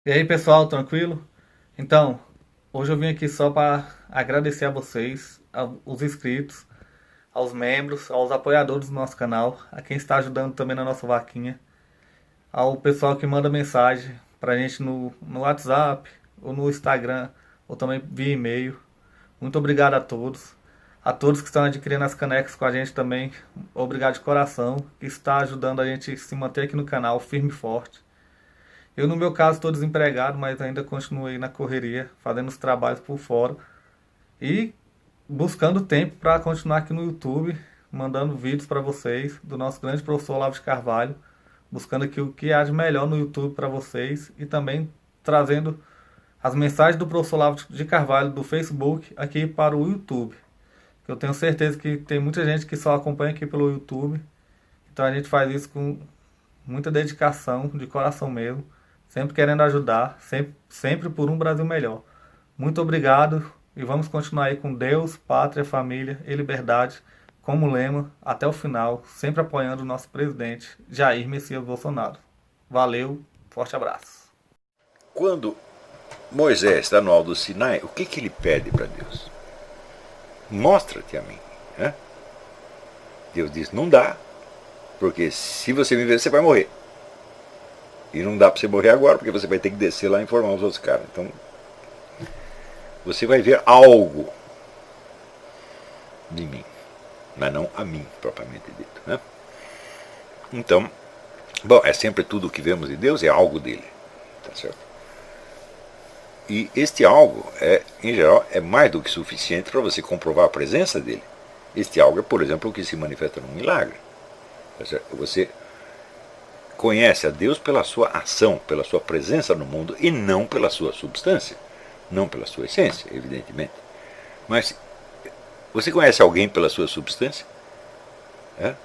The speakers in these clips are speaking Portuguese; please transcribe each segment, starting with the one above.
E aí, pessoal, tranquilo? Então, hoje eu vim aqui só para agradecer a vocês, aos inscritos, aos membros, aos apoiadores do nosso canal, a quem está ajudando também na nossa vaquinha, ao pessoal que manda mensagem pra gente no WhatsApp, ou no Instagram, ou também via e-mail. Muito obrigado a todos. A todos que estão adquirindo as canecas com a gente também, obrigado de coração, que está ajudando a gente se manter aqui no canal firme e forte. Eu, no meu caso, estou desempregado, mas ainda continuei na correria, fazendo os trabalhos por fora e buscando tempo para continuar aqui no YouTube, mandando vídeos para vocês do nosso grande professor Olavo de Carvalho, buscando aqui o que há de melhor no YouTube para vocês e também trazendo as mensagens do professor Olavo de Carvalho do Facebook aqui para o YouTube. Eu tenho certeza que tem muita gente que só acompanha aqui pelo YouTube, então a gente faz isso com muita dedicação, de coração mesmo, sempre querendo ajudar, sempre por um Brasil melhor. Muito obrigado e vamos continuar aí com Deus, Pátria, Família e Liberdade como lema até o final, sempre apoiando o nosso presidente Jair Messias Bolsonaro. Valeu, forte abraço. Quando Moisés está no alto do Sinai, o que ele pede para Deus? Mostra-te a mim. Né? Deus diz, não dá, porque se você me ver, você vai morrer. E não dá para você morrer agora, porque você vai ter que descer lá e informar os outros caras. Então, você vai ver algo de mim, mas não a mim, propriamente dito. Né? Então, bom, é sempre tudo o que vemos de Deus, é algo dele. Tá certo? E este algo, em geral, é mais do que suficiente para você comprovar a presença dele. Este algo é, por exemplo, o que se manifesta num milagre. Tá certo? Você conhece a Deus pela sua ação, pela sua presença no mundo e não pela sua substância, não pela sua essência, evidentemente. Mas você conhece alguém pela sua substância? É?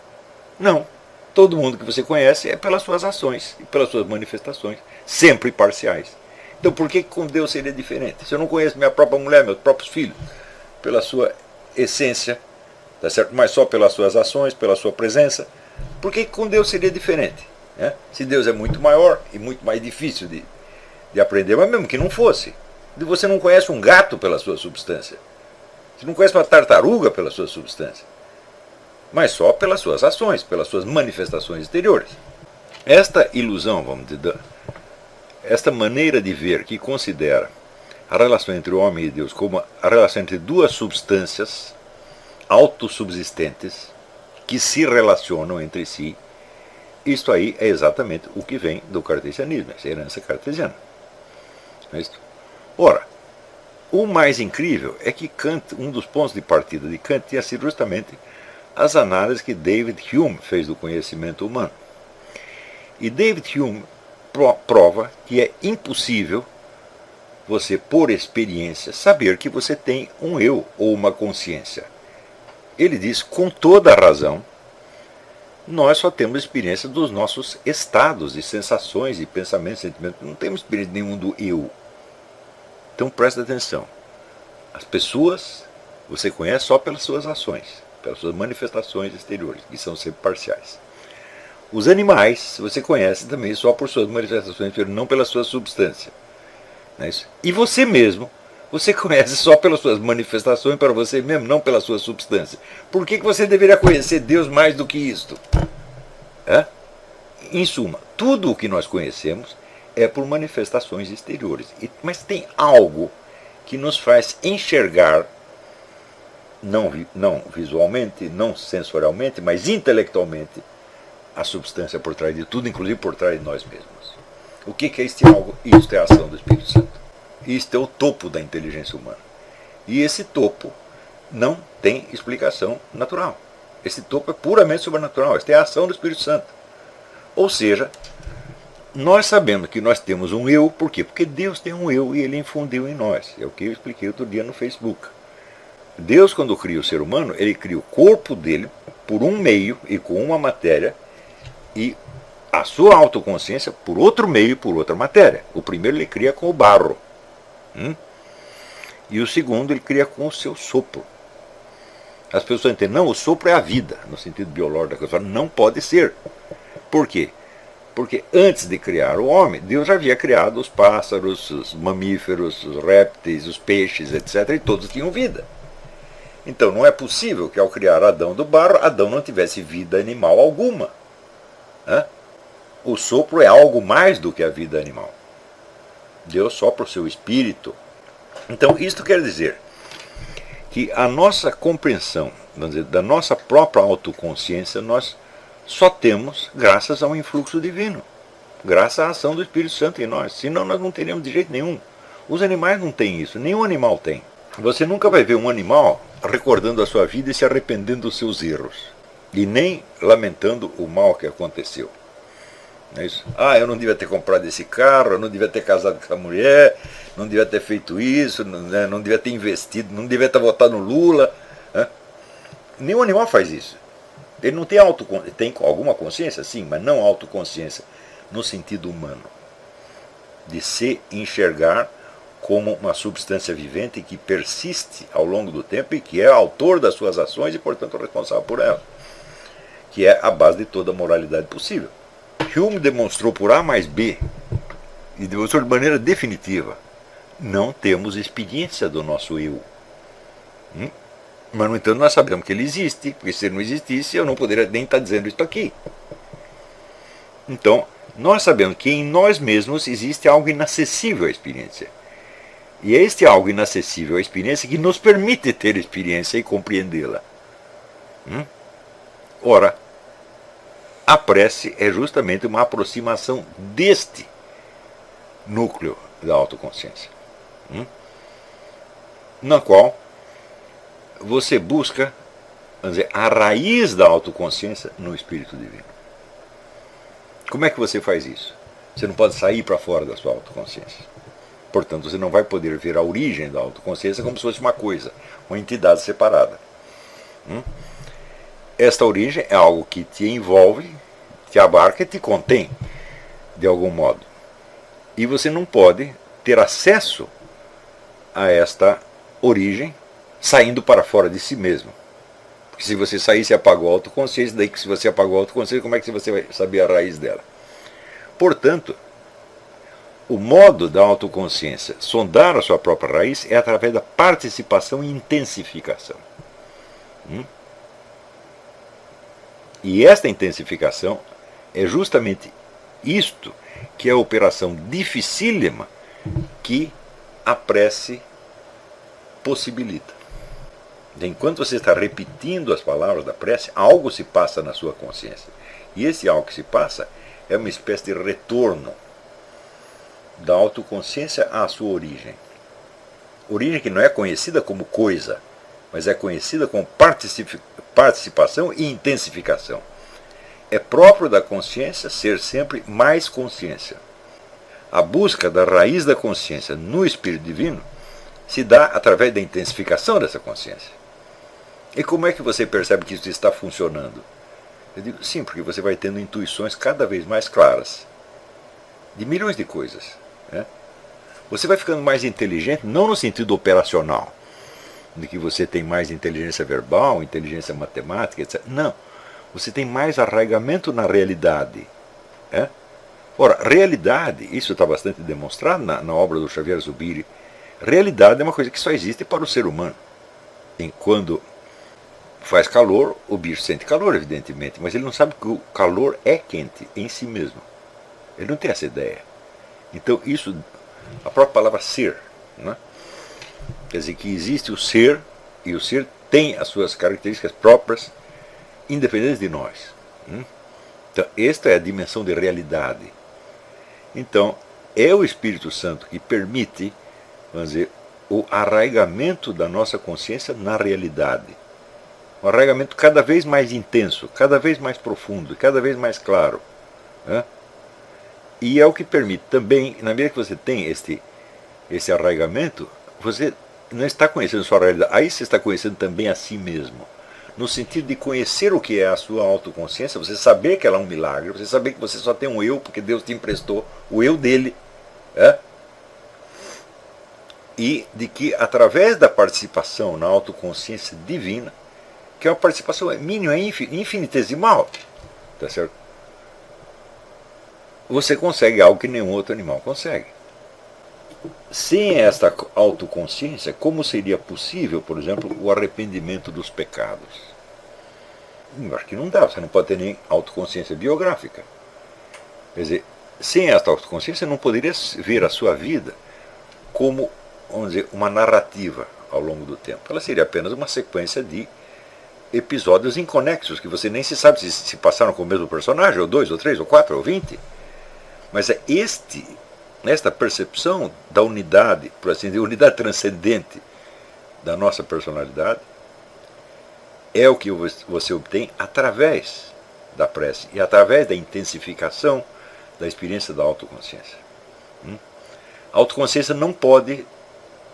Não. Todo mundo que você conhece é pelas suas ações e pelas suas manifestações, sempre parciais. Então por que com Deus seria diferente? Se eu não conheço minha própria mulher, meus próprios filhos, pela sua essência, tá certo? Mas só pelas suas ações, pela sua presença, por que com Deus seria diferente? Se Deus é muito maior e muito mais difícil de aprender, mas mesmo que não fosse, você não conhece um gato pela sua substância, você não conhece uma tartaruga pela sua substância, mas só pelas suas ações, pelas suas manifestações exteriores. Esta ilusão, vamos dizer, esta maneira de ver que considera a relação entre o homem e Deus como a relação entre duas substâncias autossubsistentes que se relacionam entre si, isto aí é exatamente o que vem do cartesianismo, essa herança cartesiana. Não é isso? Ora, o mais incrível é que Kant, um dos pontos de partida de Kant tinha sido justamente as análises que David Hume fez do conhecimento humano. E David Hume prova que é impossível você, por experiência, saber que você tem um eu ou uma consciência. Ele diz, com toda a razão, nós só temos experiência dos nossos estados, de sensações, de pensamentos, sentimentos. Não temos experiência nenhum do eu. Então presta atenção. As pessoas você conhece só pelas suas ações, pelas suas manifestações exteriores, que são sempre parciais. Os animais você conhece também só por suas manifestações exteriores, não pela sua substância. Não é isso? E você mesmo, você conhece só pelas suas manifestações para você mesmo, não pela sua substância. Por que você deveria conhecer Deus mais do que isto? Em suma, tudo o que nós conhecemos é por manifestações exteriores. Mas tem algo que nos faz enxergar, não visualmente, não sensorialmente, mas intelectualmente, a substância por trás de tudo, inclusive por trás de nós mesmos. O que é este algo? Isto é a ação do Espírito Santo. Isto é o topo da inteligência humana. E esse topo não tem explicação natural. Esse topo é puramente sobrenatural. Esta é a ação do Espírito Santo. Ou seja, nós sabemos que nós temos um eu, por quê? Porque Deus tem um eu e ele infundiu em nós. É o que eu expliquei outro dia no Facebook. Deus, quando cria o ser humano, ele cria o corpo dele por um meio e com uma matéria, e a sua autoconsciência por outro meio e por outra matéria. O primeiro ele cria com o barro. E o segundo ele cria com o seu sopro. As pessoas entendem, não, o sopro é a vida, no sentido biológico da coisa. Não pode ser. Por quê? Porque antes de criar o homem, Deus já havia criado os pássaros, os mamíferos, os répteis, os peixes, etc. E todos tinham vida. Então não é possível que ao criar Adão do barro, Adão não tivesse vida animal alguma. O sopro é algo mais do que a vida animal. Deus sopra o seu espírito. Então isto quer dizer que a nossa compreensão, vamos dizer, da nossa própria autoconsciência, nós só temos graças ao influxo divino, graças à ação do Espírito Santo em nós. Senão nós não teríamos de jeito nenhum. Os animais não têm isso, nenhum animal tem. Você nunca vai ver um animal recordando a sua vida e se arrependendo dos seus erros, e nem lamentando o mal que aconteceu. É isso. Eu não devia ter comprado esse carro, eu não devia ter casado com essa mulher, não devia ter feito isso, não devia ter investido, não devia ter votado no Lula. Nenhum animal faz isso. Ele não tem autoconsciência. Tem alguma consciência? Sim, mas não autoconsciência no sentido humano. De se enxergar como uma substância vivente que persiste ao longo do tempo e que é autor das suas ações e, portanto, responsável por elas. Que é a base de toda a moralidade possível. Hume demonstrou por A mais B, e demonstrou de maneira definitiva, não temos experiência do nosso eu. Mas, no entanto, nós sabemos que ele existe, porque se ele não existisse, eu não poderia nem estar dizendo isso aqui. Então, nós sabemos que em nós mesmos existe algo inacessível à experiência. E é este algo inacessível à experiência que nos permite ter experiência e compreendê-la. Ora, a prece é justamente uma aproximação deste núcleo da autoconsciência, na qual você busca, vamos dizer, a raiz da autoconsciência no Espírito Divino. Como é que você faz isso? Você não pode sair para fora da sua autoconsciência. Portanto, você não vai poder ver a origem da autoconsciência como se fosse uma coisa, uma entidade separada. Esta origem é algo que te envolve, te abarca e te contém, de algum modo. E você não pode ter acesso a esta origem saindo para fora de si mesmo. Porque se você sair, você apagou a autoconsciência, daí que se você apagou a autoconsciência, como é que você vai saber a raiz dela? Portanto, o modo da autoconsciência sondar a sua própria raiz é através da participação e intensificação. E esta intensificação é justamente isto que é a operação dificílima que a prece possibilita. Enquanto você está repetindo as palavras da prece, algo se passa na sua consciência. E esse algo que se passa é uma espécie de retorno da autoconsciência à sua origem. Origem que não é conhecida como coisa, mas é conhecida como participação e intensificação. É próprio da consciência ser sempre mais consciência. A busca da raiz da consciência no Espírito Divino se dá através da intensificação dessa consciência. E como é que você percebe que isso está funcionando? Eu digo, sim, porque você vai tendo intuições cada vez mais claras de milhões de coisas. Você vai ficando mais inteligente, não no sentido operacional, de que você tem mais inteligência verbal, inteligência matemática, etc. Não. Você tem mais arraigamento na realidade. Ora, realidade, isso está bastante demonstrado na obra do Xavier Zubiri. Realidade é uma coisa que só existe para o ser humano. E quando faz calor, o bicho sente calor, evidentemente, mas ele não sabe que o calor é quente em si mesmo. Ele não tem essa ideia. Então, isso, a própria palavra ser, quer dizer que existe o ser, e o ser tem as suas características próprias, independentes de nós. Então, esta é a dimensão de realidade. Então, é o Espírito Santo que permite, vamos dizer, o arraigamento da nossa consciência na realidade. Um arraigamento cada vez mais intenso, cada vez mais profundo, cada vez mais claro. E é o que permite também, na medida que você tem esse arraigamento, você não está conhecendo a sua realidade, aí você está conhecendo também a si mesmo. No sentido de conhecer o que é a sua autoconsciência, você saber que ela é um milagre, você saber que você só tem um eu, porque Deus te emprestou o eu dele. E de que através da participação na autoconsciência divina, que é uma participação mínima, infinitesimal, tá certo? você consegue algo que nenhum outro animal consegue. Sem esta autoconsciência, como seria possível, por exemplo, o arrependimento dos pecados? Eu acho que não dá, você não pode ter nem autoconsciência biográfica. Quer dizer, sem esta autoconsciência, não poderia ver a sua vida como, vamos dizer, uma narrativa ao longo do tempo. Ela seria apenas uma sequência de episódios inconexos, que você nem se sabe se passaram com o mesmo personagem, ou 2, ou 3, ou 4, ou 20. Mas é esta percepção da unidade, por assim dizer, unidade transcendente da nossa personalidade, é o que você obtém através da prece e através da intensificação da experiência da autoconsciência. A autoconsciência não pode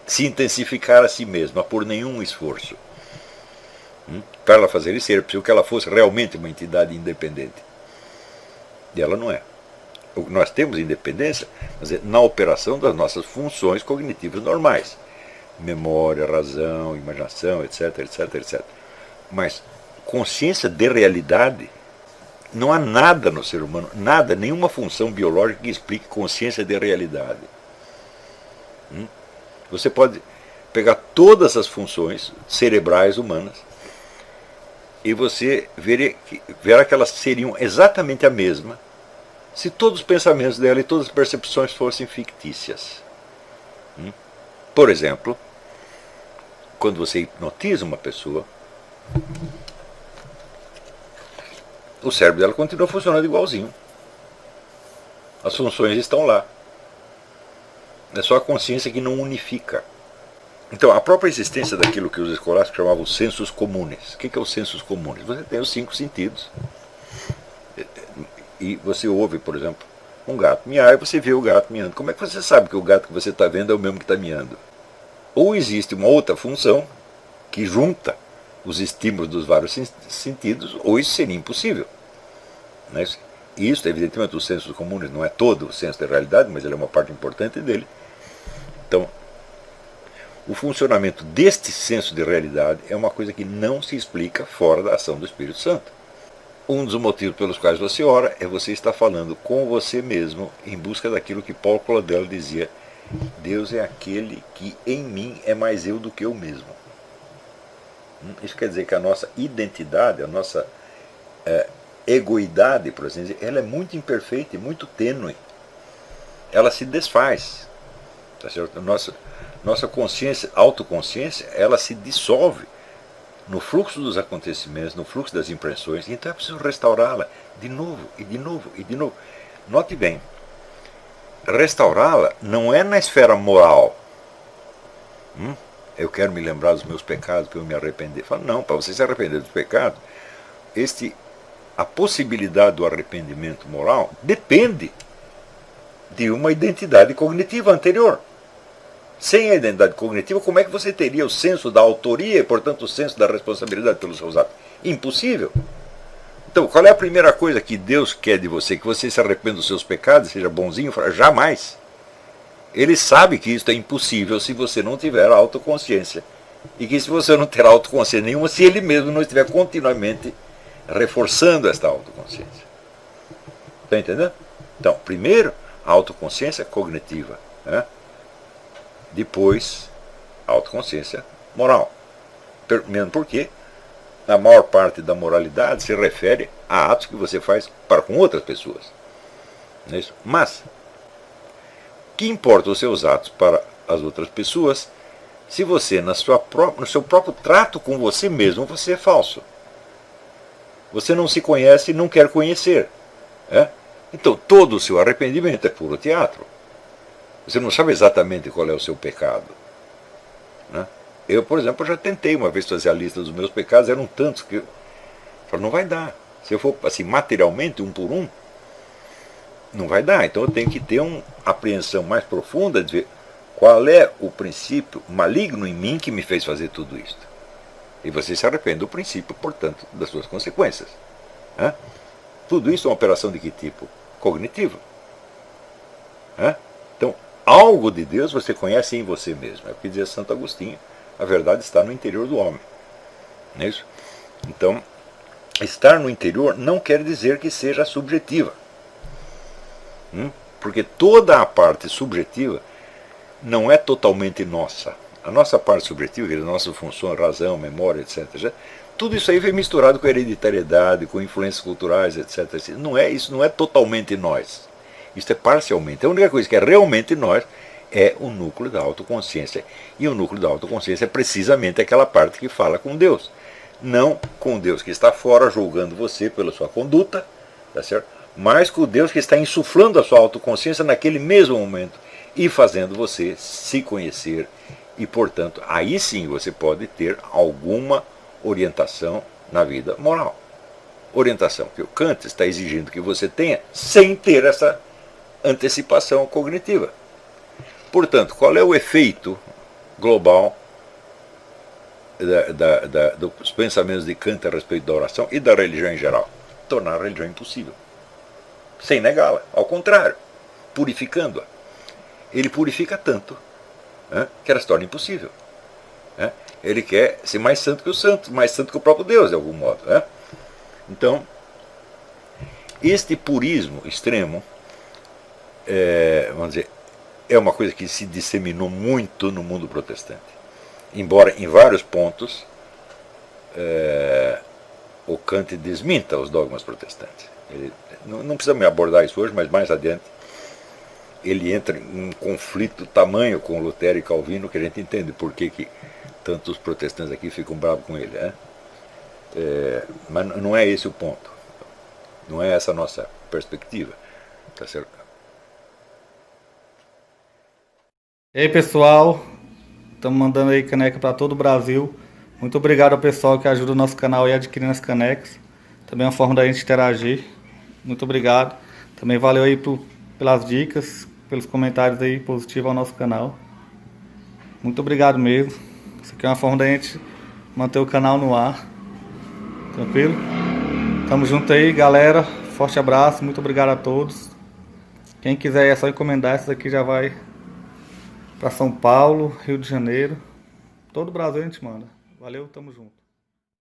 se intensificar a si mesma por nenhum esforço. Para ela fazer isso, era preciso que ela fosse realmente uma entidade independente. E ela não é. Nós temos independência, mas é na operação das nossas funções cognitivas normais. Memória, razão, imaginação, etc, etc, etc. Mas consciência de realidade, não há nada no ser humano, nada, nenhuma função biológica que explique consciência de realidade. Você pode pegar todas as funções cerebrais humanas e você verá que elas seriam exatamente a mesma se todos os pensamentos dela e todas as percepções fossem fictícias. Por exemplo, quando você hipnotiza uma pessoa, o cérebro dela continua funcionando igualzinho. As funções estão lá. É só a consciência que não unifica. Então, a própria existência daquilo que os escolásticos chamavam sensus comunes. O que é os sensus comunes? Você tem os 5 sentidos. E você ouve, por exemplo, um gato miar e você vê o gato miando. Como é que você sabe que o gato que você está vendo é o mesmo que está miando? Ou existe uma outra função que junta os estímulos dos vários sentidos, ou isso seria impossível. Não é isso? E isso, evidentemente, o senso comum não é todo o senso da realidade, mas ele é uma parte importante dele. Então, o funcionamento deste senso de realidade é uma coisa que não se explica fora da ação do Espírito Santo. Um dos motivos pelos quais você ora é você estar falando com você mesmo em busca daquilo que Paulo Claudel dizia: Deus é aquele que em mim é mais eu do que eu mesmo. Isso quer dizer que a nossa identidade, a nossa egoidade, por assim dizer, ela é muito imperfeita e muito tênue. Ela se desfaz. Tá certo? Nossa consciência, autoconsciência, ela se dissolve no fluxo dos acontecimentos, no fluxo das impressões. Então é preciso restaurá-la de novo, e de novo, e de novo. Note bem, restaurá-la não é na esfera moral. Eu quero me lembrar dos meus pecados para eu me arrepender. Fala, não, para você se arrepender dos pecados, a possibilidade do arrependimento moral depende de uma identidade cognitiva anterior. Sem a identidade cognitiva, como é que você teria o senso da autoria e, portanto, o senso da responsabilidade pelos seus atos? Impossível. Então, qual é a primeira coisa que Deus quer de você? Que você se arrependa dos seus pecados, seja bonzinho? Jamais. Ele sabe que isso é impossível se você não tiver autoconsciência. E que se você não ter autoconsciência nenhuma, se ele mesmo não estiver continuamente reforçando esta autoconsciência. Está entendendo? Então, primeiro, a autoconsciência cognitiva. Depois, a autoconsciência moral. Mesmo porque a maior parte da moralidade se refere a atos que você faz para com outras pessoas. Não é isso? Mas, que importa os seus atos para as outras pessoas se você, no seu próprio trato com você mesmo, você é falso? Você não se conhece e não quer conhecer. Então, todo o seu arrependimento é puro teatro. Você não sabe exatamente qual é o seu pecado. Eu, por exemplo, já tentei uma vez fazer a lista dos meus pecados, eram tantos que eu falei, não vai dar. Se eu for assim, materialmente, um por um, não vai dar. Então eu tenho que ter uma apreensão mais profunda de ver qual é o princípio maligno em mim que me fez fazer tudo isso. E você se arrepende do princípio, portanto, das suas consequências. Tudo isso é uma operação de que tipo? Cognitiva. Então, algo de Deus você conhece em você mesmo. É o que dizia Santo Agostinho, a verdade está no interior do homem. Não é isso? Então, estar no interior não quer dizer que seja subjetiva. Porque toda a parte subjetiva não é totalmente nossa. A nossa parte subjetiva, a nossa função, razão, memória, etc., tudo isso aí vem misturado com hereditariedade, com influências culturais, etc. Isso não é totalmente nós. Isso é parcialmente. A única coisa que é realmente nós é o núcleo da autoconsciência. E o núcleo da autoconsciência é precisamente aquela parte que fala com Deus. Não com Deus que está fora julgando você pela sua conduta, tá certo? Mas com Deus que está insuflando a sua autoconsciência naquele mesmo momento e fazendo você se conhecer. E, portanto, aí sim você pode ter alguma orientação na vida moral. Orientação que o Kant está exigindo que você tenha sem ter essa antecipação cognitiva. Portanto, qual é o efeito global dos pensamentos de Kant a respeito da oração e da religião em geral? Tornar a religião impossível. Sem negá-la. Ao contrário, purificando-a. Ele purifica tanto que ela se torna impossível. Ele quer ser mais santo que o santo, mais santo que o próprio Deus, de algum modo. Então, este purismo extremo, vamos dizer, é uma coisa que se disseminou muito no mundo protestante. Embora em vários pontos o Kant desminta os dogmas protestantes. Ele, não precisa me abordar isso hoje, mas mais adiante ele entra em um conflito tamanho com Lutero e Calvino, que a gente entende por que tantos protestantes aqui ficam bravos com ele. Mas não é esse o ponto. Não é essa a nossa perspectiva. Tá certo? E aí, pessoal, estamos mandando aí caneca para todo o Brasil. Muito obrigado ao pessoal que ajuda o nosso canal aí adquirindo as canecas. Também é uma forma da gente interagir. Muito obrigado. Também valeu aí pelas dicas, pelos comentários aí positivos ao nosso canal. Muito obrigado mesmo. Isso aqui é uma forma da gente manter o canal no ar. Tranquilo? Tamo junto aí, galera. Forte abraço. Muito obrigado a todos. Quem quiser é só encomendar. Essa daqui já vai para São Paulo, Rio de Janeiro. Todo o Brasil a gente manda. Valeu, tamo junto.